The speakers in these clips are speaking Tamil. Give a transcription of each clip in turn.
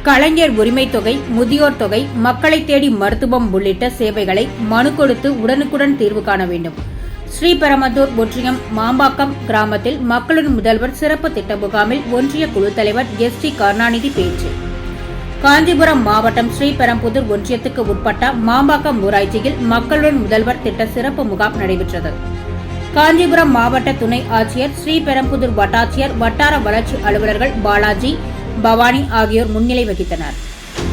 கலைஞர் உரிமை தொகை, முதியோர் தொகை, மக்களை தேடி மருத்துவம் உள்ளிட்ட சேவைகளை மனு கொடுத்து உடனுக்குடன் தீர்வு காண வேண்டும். ஸ்ரீபெரும்புதூர் ஒன்றியம் மாம்பாக்கம் கிராமத்தில் மக்களுடன் முதல்வர் சிறப்பு திட்ட முகாமில் ஒன்றிய குழு தலைவர் எஸ்.டி. கருணாநிதி பேச்சு. காஞ்சிபுரம் மாவட்டம் ஸ்ரீபெரும்புதூர் ஒன்றியத்துக்கு உட்பட்ட மாம்பாக்கம் ஊராட்சியில் மக்களுடன் முதல்வர் திட்ட சிறப்பு முகாம் நடைபெற்றது. காஞ்சிபுரம் மாவட்ட துணை ஆட்சியர், ஸ்ரீபெரும்புதூர் வட்டாட்சியர், வட்டார வளர்ச்சி அலுவலர்கள் பாலாஜி, பவானி ஆகியோர் முன்னிலை வகித்தனர்.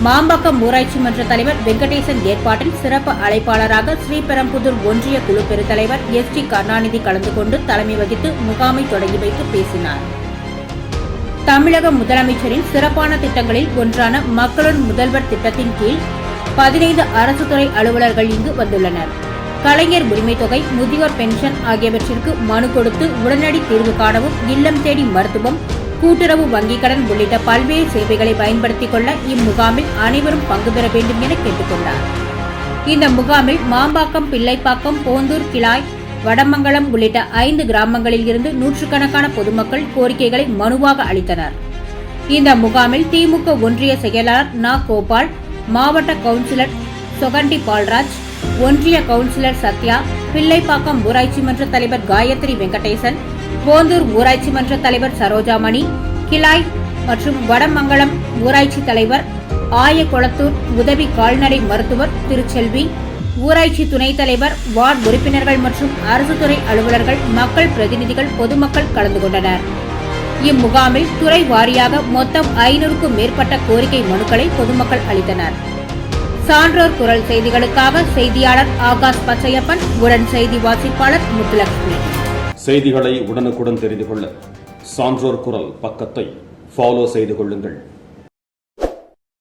மாம்பாக்கம் ஊராட்சி மன்ற தலைவர் வெங்கடேசன் ஏற்பாட்டில் சிறப்பு அழைப்பாளராக ஸ்ரீபெரும்புதூர் ஒன்றிய குழு பெருத்தலைவர் எஸ்.டி. கருணாநிதி கலந்து கொண்டு தலைமை வகித்து முகாமை தொடங்கி வைத்து பேசினார். தமிழக முதலமைச்சரின் சிறப்பான திட்டங்களில் ஒன்றான மக்களுடன் முதல்வர் திட்டத்தின் கீழ் 15 அரசு துறை அலுவலர்கள் இங்கு வந்துள்ளனர். கலைஞர் உரிமை தொகை, முதியோர் பென்ஷன் ஆகியவற்றிற்கு மனு கொடுத்து உடனடி தீர்வு காணவும், இல்லம் தேடி மருத்துவம், கூட்டுறவு வங்கிக் கடன் உள்ளிட்ட பல்வேறு சேவைகளை பயன்படுத்திக் கொள்ள இம்முகாமில் அனைவரும் பங்கு பெற வேண்டும் என கேட்டுக் கொண்டார். இந்த முகாமில் மாம்பாக்கம், பிள்ளைப்பாக்கம், போந்தூர், கிளாய், வடமங்கலம் உள்ளிட்ட 5 கிராமங்களில் இருந்து நூற்றுக்கணக்கான பொதுமக்கள் கோரிக்கைகளை மனுவாக அளித்தனர். இந்த முகாமில் திமுக ஒன்றிய செயலாளர் நா. கோபால், மாவட்ட கவுன்சிலர் சொகண்டி பால்ராஜ், ஒன்றிய கவுன்சிலர் சத்யா, பிள்ளைப்பாக்கம் ஊராட்சி மன்ற தலைவர் காயத்ரி வெங்கடேசன், போந்தூர் ஊராட்சி மன்ற தலைவர் சரோஜாமணி, கிளாய் மற்றும் வடமங்கலம் ஊராட்சி தலைவர் ஆயகுளத்தூர் உதவி கால்நடை மருத்துவர் திருச்செல்வி, ஊராட்சி துணைத் தலைவர், வார்டு உறுப்பினர்கள் மற்றும் அரசு துறை அலுவலர்கள், மக்கள் பிரதிநிதிகள், பொதுமக்கள் கலந்து கொண்டனர். இம்முகாமில் துறை வாரியாக மொத்தம் 500க்கும் மேற்பட்ட கோரிக்கை மனுக்களை பொதுமக்கள் அளித்தனர். சான்றோர் குரல் செய்திகளுக்காக செய்தியாளர் ஆகாஷ் பச்சையப்பன், உடன் செய்தி வாசிப்பாளர் முத்துலட்சுமி. செய்திகளை உடனுக்குடன் தெரிந்து கொள்ள சான்றோர் குரல் பக்கத்தை ஃபாலோ செய்து கொள்ளுங்கள்.